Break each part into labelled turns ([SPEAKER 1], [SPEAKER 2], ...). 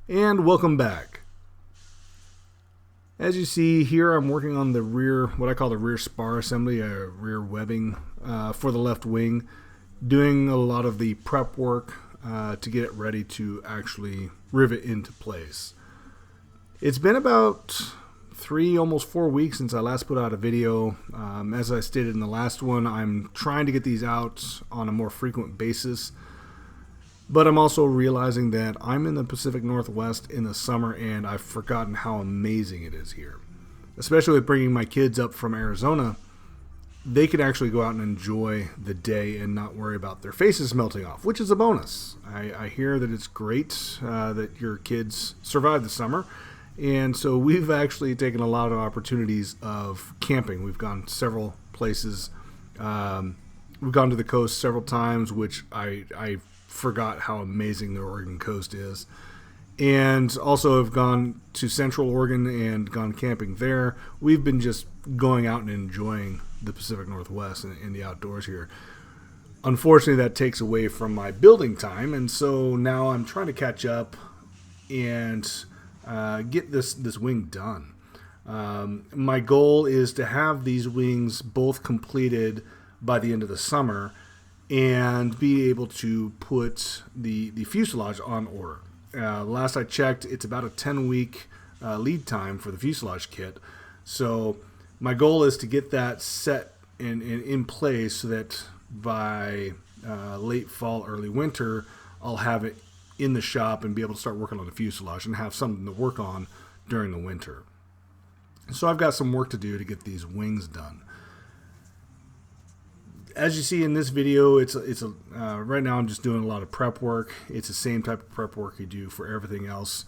[SPEAKER 1] And welcome back. As you see here, I'm working on the rear, what I call the rear spar assembly, rear webbing for the left wing, doing a lot of the prep work to get it ready to actually rivet into place. It's been about 3, almost 4 weeks since I last put out a video. As I stated in the last one, I'm trying to get these out on a more frequent basis. But I'm also realizing that I'm in the Pacific Northwest in the summer and I've forgotten how amazing it is here. Especially with bringing my kids up from Arizona, they could actually go out and enjoy the day and not worry about their faces melting off, which is a bonus. I hear that it's great that your kids survive the summer. And so we've actually taken a lot of opportunities of camping. We've gone several places. We've gone to the coast several times, which I forgot how amazing the Oregon coast is, and also have gone to Central Oregon and gone camping there. We've been just going out and enjoying the Pacific Northwest and the outdoors here. Unfortunately, that takes away from my building time, and so now I'm trying to catch up and get this wing done. My goal is to have these wings both completed by the end of the summer and be able to put the fuselage on order. Last I checked, it's about a 10-week lead time for the fuselage kit. So my goal is to get that set in place so that by late fall, early winter, I'll have it in the shop and be able to start working on the fuselage and have something to work on during the winter. So I've got some work to do to get these wings done. As you see in this video, right now I'm just doing a lot of prep work. It's the same type of prep work you do for everything else.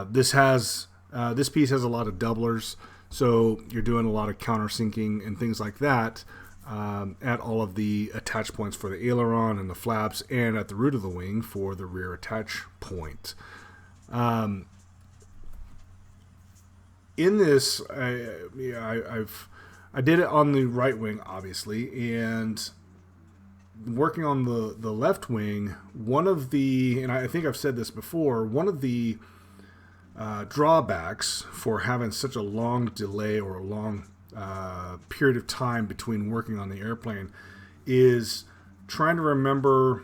[SPEAKER 1] This piece has a lot of doublers, so you're doing a lot of countersinking and things like that at all of the attach points for the aileron and the flaps, and at the root of the wing for the rear attach point. In this, I did it on the right wing, obviously, and working on the left wing, one of the, and I think I've said this before, one of the drawbacks for having such a long delay or a long period of time between working on the airplane is trying to remember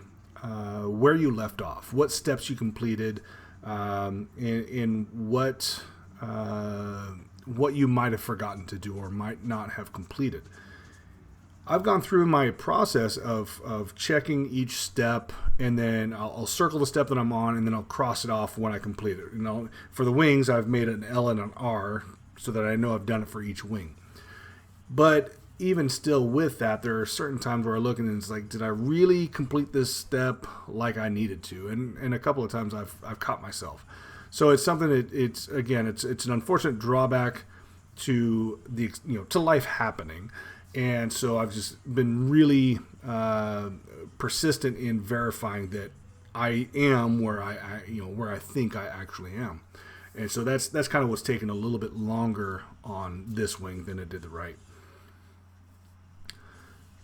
[SPEAKER 1] where you left off, what steps you completed, and what you might have forgotten to do or might not have completed. I've gone through my process of checking each step, and then I'll circle the step that I'm on, and then I'll cross it off when I complete it. For the wings, I've made an L and an R so that I know I've done it for each wing. But even still with that, there are certain times where I look and it's like, did I really complete this step like I needed to? And a couple of times I've caught myself. So it's something that it's an unfortunate drawback to to life happening, and so I've just been really persistent in verifying that I am where I think I actually am, and so that's kind of what's taken a little bit longer on this wing than it did the right.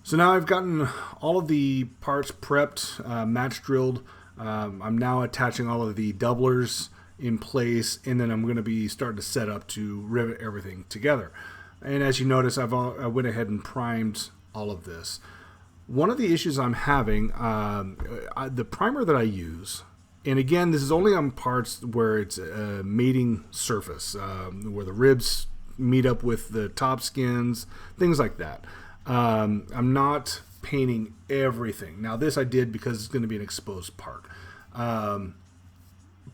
[SPEAKER 1] So now I've gotten all of the parts prepped, match drilled. I'm now attaching all of the doublers in place, and then I'm going to be starting to set up to rivet everything together. And as you notice, I went ahead and primed all of this. One of the issues I'm having, the primer that I use, and again, this is only on parts where it's a mating surface, where the ribs meet up with the top skins, things like that. I'm not painting everything. Now this I did because it's going to be an exposed part.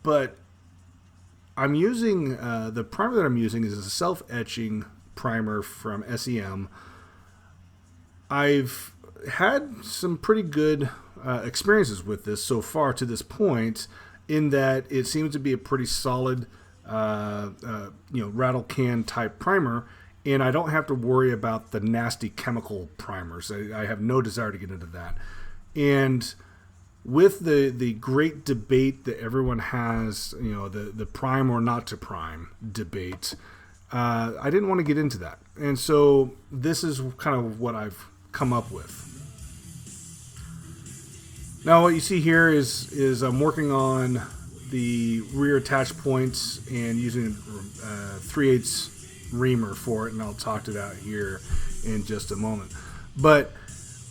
[SPEAKER 1] But I'm using, the primer that I'm using is a self-etching primer from SEM. I've had some pretty good experiences with this so far to this point, in that it seems to be a pretty solid, rattle can type primer, and I don't have to worry about the nasty chemical primers. I have no desire to get into that. And with the great debate that everyone has, the prime or not to prime debate, I didn't want to get into that. And so this is kind of what I've come up with. Now what you see here is I'm working on the rear attach points and using a 3/8 reamer for it, and I'll talk to that here in just a moment. But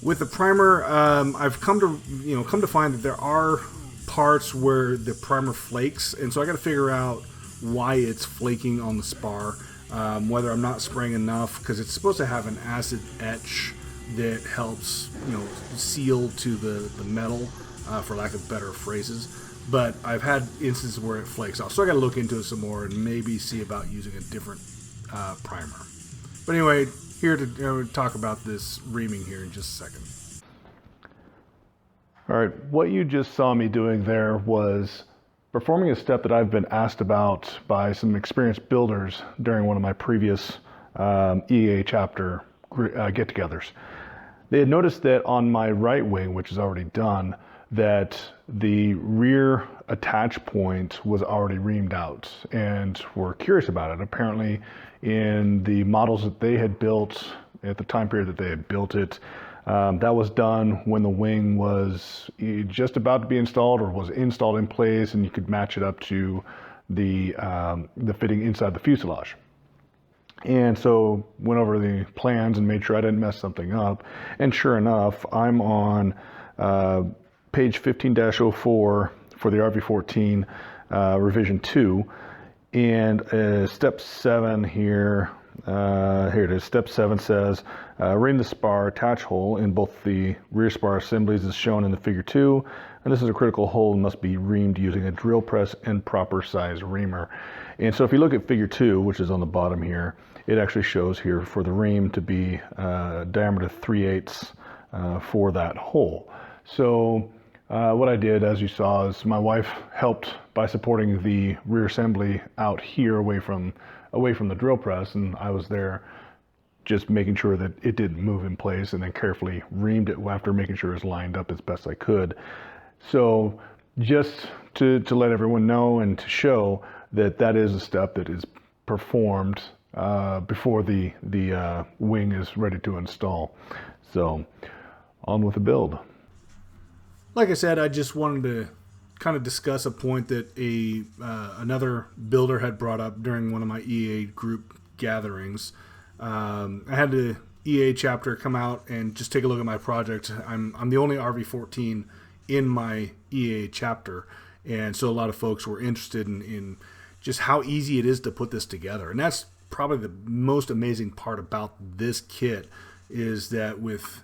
[SPEAKER 1] with the primer, I've come to find that there are parts where the primer flakes, and so I got to figure out why it's flaking on the spar. Whether I'm not spraying enough, because it's supposed to have an acid etch that helps seal to the metal, for lack of better phrases. But I've had instances where it flakes off, so I got to look into it some more and maybe see about using a different primer. But anyway, here to talk about this reaming here in just a second.
[SPEAKER 2] All right, what you just saw me doing there was performing a step that I've been asked about by some experienced builders during one of my previous EA chapter get-togethers. They had noticed that on my right wing, which is already done, that the rear attach point was already reamed out, and were curious about it. Apparently, in the models that they had built at the time period that they had built it, that was done when the wing was just about to be installed or was installed in place, and you could match it up to the fitting inside the fuselage. And so went over the plans and made sure I didn't mess something up. And sure enough, I'm on page 15-04 for the RV14 revision 2, and step 7 here. Here it is. Step 7 says, ream the spar attach hole in both the rear spar assemblies as shown in the figure 2, and this is a critical hole and must be reamed using a drill press and proper size reamer. And so if you look at figure 2, which is on the bottom here, it actually shows here for the ream to be diameter 3/8 for that hole. So what I did, as you saw, is my wife helped by supporting the rear assembly out here away from the drill press, and I was there just making sure that it didn't move in place, and then carefully reamed it after making sure it was lined up as best I could. So just to let everyone know and to show that that is a step that is performed before the wing is ready to install. So on with the build.
[SPEAKER 1] Like I said, I just wanted to kind of discuss a point that another builder had brought up during one of my EA group gatherings. I had the EA chapter come out and just take a look at my project. I'm the only RV14 in my EA chapter, and so a lot of folks were interested in just how easy it is to put this together. And that's probably the most amazing part about this kit, is that with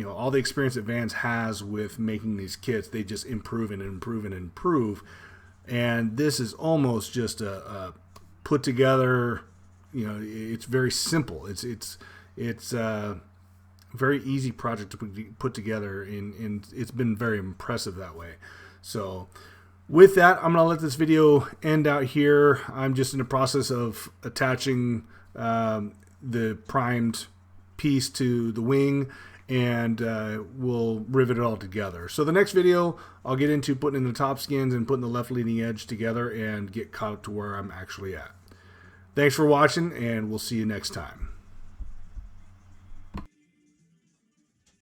[SPEAKER 1] all the experience that Vans has with making these kits, they just improve and improve and improve. And this is almost just a put together, it's very simple. It's a very easy project to put together, and it's been very impressive that way. So with that, I'm going to let this video end out here. I'm just in the process of attaching the primed piece to the wing, and we'll rivet it all together. So the next video, I'll get into putting in the top skins and putting the left leading edge together and get caught up to where I'm actually at. Thanks for watching, and we'll see you next time.